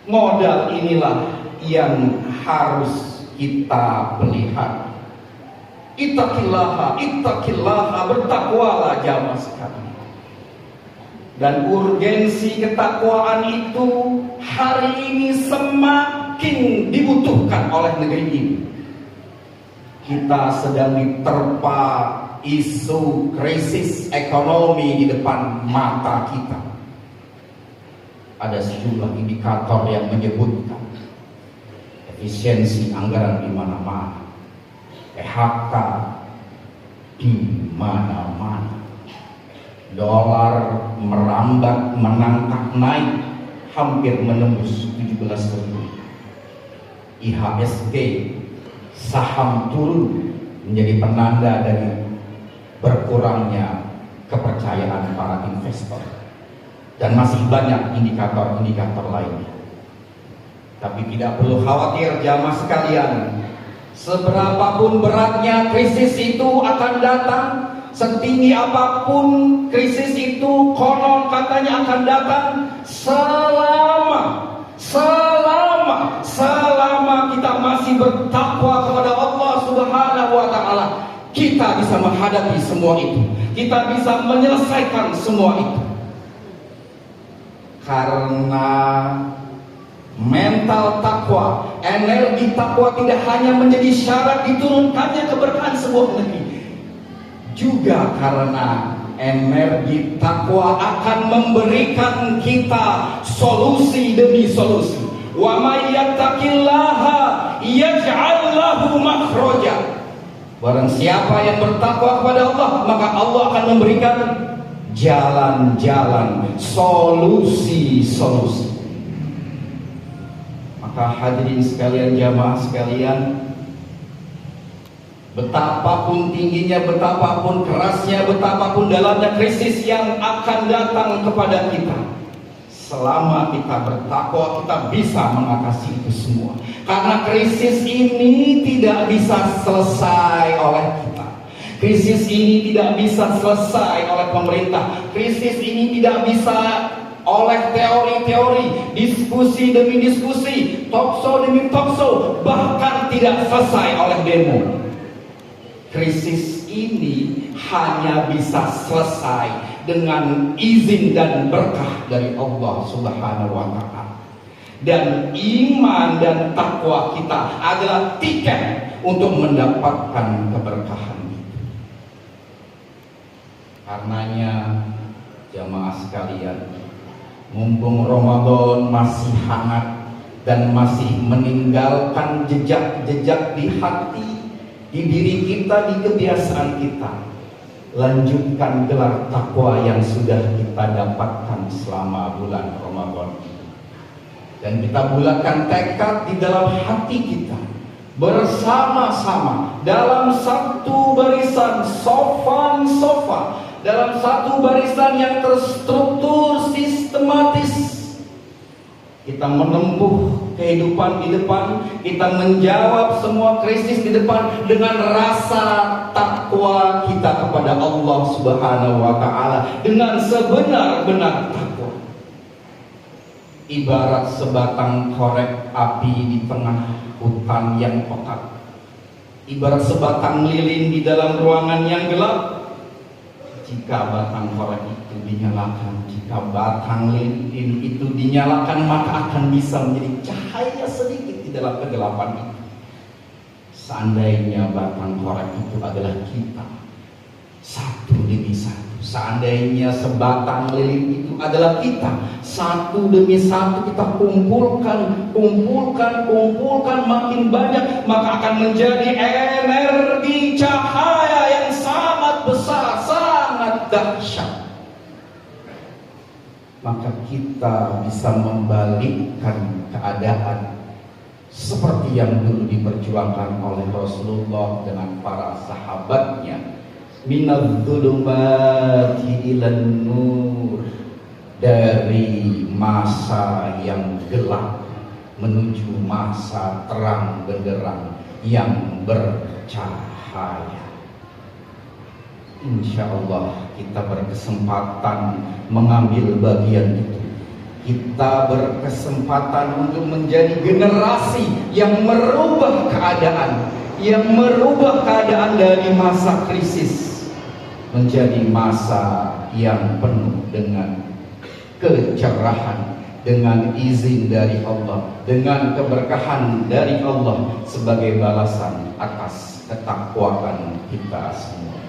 Modal inilah yang harus kita pelihara. Ittaqillaha, ittaqillaha, bertakwalah jamaah sekalian. Dan urgensi ketakwaan itu hari ini semakin dibutuhkan oleh negeri ini. Kita sedang diterpa isu krisis ekonomi di depan mata kita. Ada sejumlah indikator yang menyebutkan efisiensi anggaran di mana-mana, PHK di mana-mana, dolar merambat menangkap naik hampir menembus 17.000, IHSG saham turun menjadi penanda dari berkurangnya kepercayaan para investor. Dan masih banyak indikator-indikator lainnya. Tapi tidak perlu khawatir jamaah sekalian, seberapapun beratnya krisis itu akan datang, setinggi apapun krisis itu konon katanya akan datang, selama kita masih bertakwa kepada Allah Subhanahu wa Ta'ala, kita bisa menghadapi semua itu, kita bisa menyelesaikan semua itu. Karena mental takwa, energi takwa tidak hanya menjadi syarat diturunkannya keberkahan sebuah negeri, juga karena energi takwa akan memberikan kita solusi demi solusi. Wa may yattaqillaha yaj'al lahu makhraja. Barang siapa yang bertakwa kepada Allah, maka Allah akan memberikan jalan-jalan, solusi-solusi. Maka hadirin sekalian, jamaah sekalian, betapapun tingginya, betapapun kerasnya, betapapun dalamnya krisis yang akan datang kepada kita, selama kita bertakwa, kita bisa mengatasi itu semua. Karena krisis ini tidak bisa selesai oleh kita. Krisis ini tidak bisa selesai oleh pemerintah. Krisis ini tidak bisa oleh teori-teori, diskusi demi diskusi, talkshow demi talkshow, bahkan tidak selesai oleh demo. Krisis ini hanya bisa selesai dengan izin dan berkah dari Allah Subhanahu wa Ta'ala. Dan iman dan takwa kita adalah tiket untuk mendapatkan keberkahan. Karenanya jamaah sekalian, mumpung Ramadan masih hangat dan masih meninggalkan jejak-jejak di hati, di diri kita, di kebiasaan kita, lanjutkan gelar takwa yang sudah kita dapatkan selama bulan Ramadan. Dan kita bulatkan tekad di dalam hati kita, bersama-sama dalam satu barisan, sofa, dalam satu barisan yang terstruktur sistematis. Kita menempuh kehidupan di depan, kita menjawab semua krisis di depan dengan rasa takwa kita kepada Allah Subhanahu wa Ta'ala, dengan sebenar-benar takwa. Ibarat sebatang korek api di tengah hutan yang pekat, ibarat sebatang lilin di dalam ruangan yang gelap. Jika batang korek itu dinyalakan, jika batang lilin itu dinyalakan, maka akan bisa menjadi cahaya sedikit di dalam kegelapan itu. Seandainya batang korek itu adalah kita, satu demi satu, seandainya sebatang lilin itu adalah kita, satu demi satu kita kumpulkan makin banyak, maka akan menjadi energi cahaya yang sangat besar, sangat dahsyat. Maka kita bisa membalikkan keadaan seperti yang dulu diperjuangkan oleh Rasulullah dengan para sahabatnya, minadz-dzulumati ilan nur, dari masa yang gelap menuju masa terang benderang yang bercahaya. Insya Allah kita berkesempatan mengambil bagian itu. kita berkesempatan untuk menjadi generasi yang merubah keadaan, dari masa krisis menjadi masa yang penuh dengan kecerahan, dengan izin dari Allah, dengan keberkahan dari Allah sebagai balasan atas ketakwaan kita semua.